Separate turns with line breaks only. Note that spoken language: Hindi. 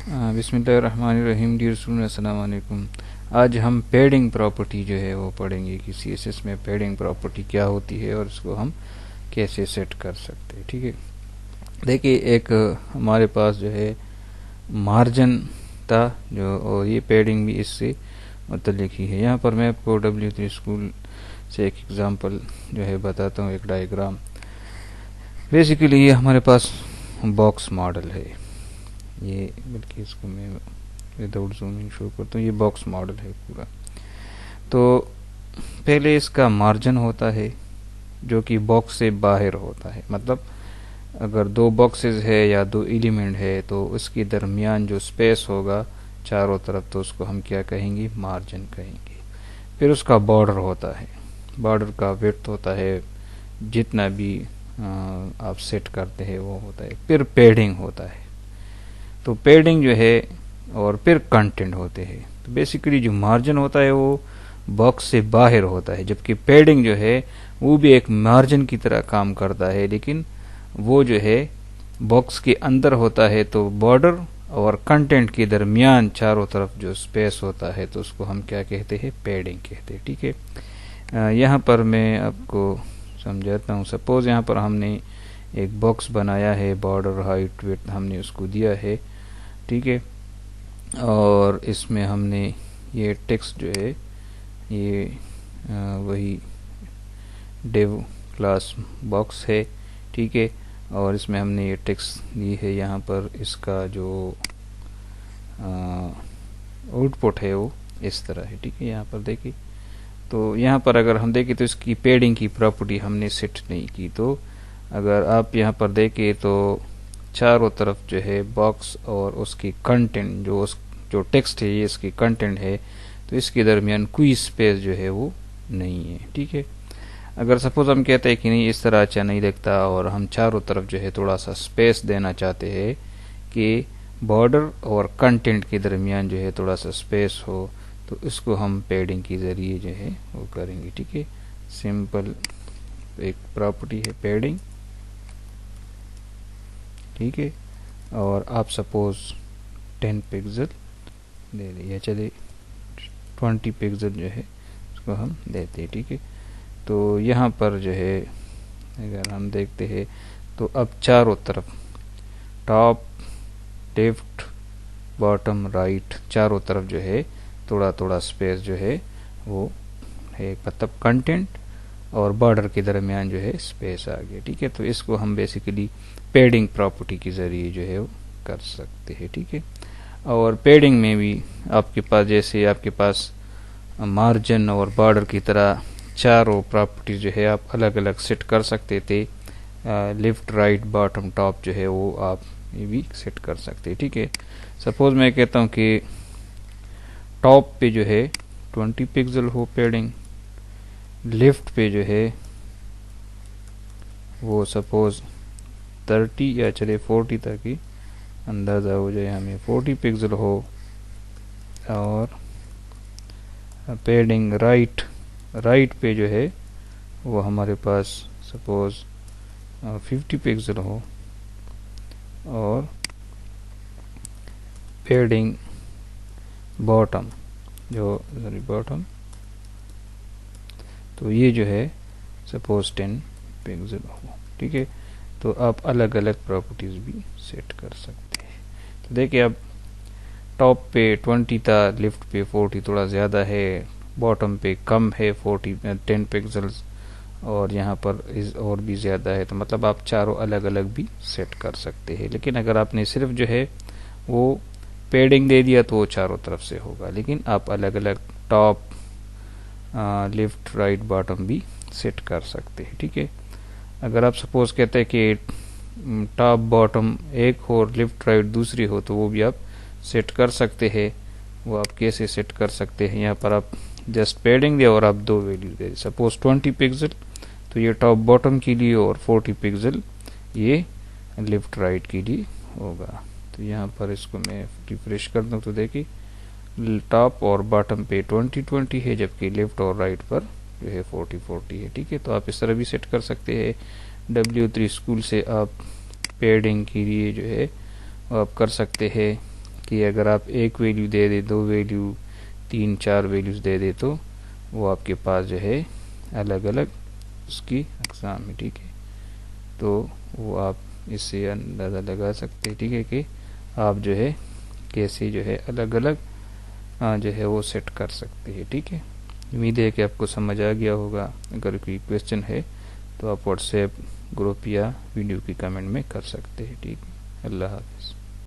बिस्मिल्लाहिर्रहमानिर्रहीम। डियर स्टूडेंट, अस्सलाम वालेकुम। आज हम पैडिंग प्रॉपर्टी जो है वो पढ़ेंगे कि सीएसएस में पैडिंग प्रॉपर्टी क्या होती है और इसको हम कैसे सेट कर सकते हैं। ठीक है, देखिए एक हमारे पास जो है मार्जिन था जो, और ये पैडिंग भी इससे मुतल्लिक ही है। यहाँ पर मैं आपको W3 स्कूल से एक एग्जांपल जो है बताता हूँ, एक डायग्राम। बेसिकली ये हमारे पास बॉक्स मॉडल है, ये बल्कि इसको मैं विदाउट जूमिंग शो करता हूँ। ये बॉक्स मॉडल है पूरा। तो पहले इसका मार्जिन होता है जो कि बॉक्स से बाहर होता है। मतलब अगर दो बॉक्सेस है या दो एलिमेंट है तो उसके दरमियान जो स्पेस होगा चारों तरफ, तो उसको हम क्या कहेंगे, मार्जिन कहेंगे। फिर उसका बॉर्डर होता है, बॉर्डर का विड्थ होता है, जितना भी आप सेट करते हैं वो होता है। फिर पैडिंग होता है, तो पैडिंग जो है, और फिर कंटेंट होते हैं। तो बेसिकली जो मार्जिन होता है वो बॉक्स से बाहर होता है, जबकि पैडिंग जो है वो भी एक मार्जिन की तरह काम करता है, लेकिन वो जो है बॉक्स के अंदर होता है। तो बॉर्डर और कंटेंट के दरमियान चारों तरफ जो स्पेस होता है तो उसको हम क्या कहते हैं, पैडिंग कहते हैं। ठीक है, यहाँ पर मैं आपको समझाता हूँ। सपोज यहाँ पर हमने एक बॉक्स बनाया है, बॉर्डर, हाइट, विड्थ हमने उसको दिया है। ठीक है, और इसमें हमने ये टेक्स्ट जो है ये वही डेव क्लास बॉक्स है। ठीक है, और इसमें हमने ये टेक्स्ट दी है। यहाँ पर इसका जो आउटपुट है वो इस तरह है। ठीक है, यहाँ पर देखिए, तो यहाँ पर अगर हम देखें तो इसकी पैडिंग की प्रॉपर्टी हमने सेट नहीं की। तो अगर आप यहाँ पर देखें तो चारों तरफ जो है बॉक्स और उसकी कंटेंट जो टेक्स्ट है ये इसकी कंटेंट है, तो इसके दरमियान कोई स्पेस जो है वो नहीं है। ठीक है, अगर सपोज हम कहते हैं कि नहीं इस तरह अच्छा नहीं लगता और हम चारों तरफ जो है थोड़ा सा स्पेस देना चाहते हैं कि बॉर्डर और कंटेंट के दरमियान जो है थोड़ा सा स्पेस हो, तो इसको हम पैडिंग के जरिए जो है वो करेंगे। ठीक है, सिंपल एक प्रॉपर्टी है पैडिंग। ठीक है, और आप सपोज 10 पिक्सल दे दिया, चले 20 पिक्सल जो है उसको हम देते हैं। ठीक है, तो यहाँ पर जो है अगर हम देखते हैं तो अब चारों तरफ टॉप, लेफ्ट, बॉटम, राइट, चारों तरफ जो है थोड़ा थोड़ा स्पेस जो है वो है, मतलब कंटेंट और बॉर्डर के दरमियान जो है स्पेस आ गया। ठीक है, तो इसको हम बेसिकली पैडिंग प्रॉपर्टी के जरिए जो है वो कर सकते हैं। ठीक है, और पैडिंग में भी आपके पास जैसे आपके पास मार्जिन और बॉर्डर की तरह चारों प्रॉपर्टी जो है आप अलग अलग सेट कर सकते थे। लेफ्ट, राइट, बॉटम, टॉप जो है वो आप ये भी सेट कर सकते हैं। ठीक है, सपोज मैं कहता हूँ कि टॉप पे जो है 20 पिक्सल हो पैडिंग, लेफ्ट पे जो है वो सपोज 30 या चले 40 तक ही अंदाज़ा हो जाए हमें, 40 पिक्सल हो, और पैडिंग राइट पे जो है वो हमारे पास सपोज 50 पिक्सल हो, और पैडिंग बॉटम बॉटम तो ये जो है सपोज 10 पिक्सल हो। ठीक है, तो आप अलग अलग प्रॉपर्टीज भी सेट कर सकते हैं। तो देखिए अब टॉप पे 20 था, लेफ्ट पे 40 थोड़ा ज़्यादा है, बॉटम पे कम है 10 पिक्सल्स, और यहाँ पर इस और भी ज़्यादा है। तो मतलब आप चारों अलग अलग भी सेट कर सकते हैं। लेकिन अगर आपने सिर्फ जो है वो पैडिंग दे दिया तो वो चारों तरफ से होगा, लेकिन आप अलग अलग टॉप, लेफ्ट, राइट, बॉटम भी सेट कर सकते हैं। ठीक है, अगर आप सपोज कहते हैं कि टॉप बॉटम एक हो और लेफ्ट राइट दूसरी हो, तो वो भी आप सेट कर सकते हैं। वो आप कैसे सेट कर सकते हैं, यहाँ पर आप जस्ट पैडिंग दे और आप दो वैल्यू दे, सपोज 20 पिक्सल तो ये टॉप बॉटम के लिए, और 40 पिक्सल ये लेफ्ट राइट के लिए होगा। तो यहाँ पर इसको मैं रिफ्रेश कर दूँ तो देखिए टॉप और बॉटम पे 20-20 है, जबकि लेफ्ट और राइट पर जो है 40-40 है। ठीक है, तो आप इस तरह भी सेट कर सकते हैं। W3 स्कूल से आप पैडिंग के लिए जो है आप कर सकते हैं कि अगर आप एक वैल्यू दे दे, दो वैल्यू, 3-4 वैल्यूज़ दे दे तो वो आपके पास जो है अलग अलग उसकी अक़साम है। ठीक है, तो वो आप इससे अंदाज़ा लगा सकते हैं। ठीक है, कि आप जो है कैसे जो है अलग अलग जो है वो सेट कर सकते हैं। ठीक है, उम्मीद है कि आपको समझ आ गया होगा। अगर कोई क्वेश्चन है तो आप व्हाट्सएप ग्रुप या वीडियो की कमेंट में कर सकते हैं। ठीक है, अल्लाह हाफ़िज़।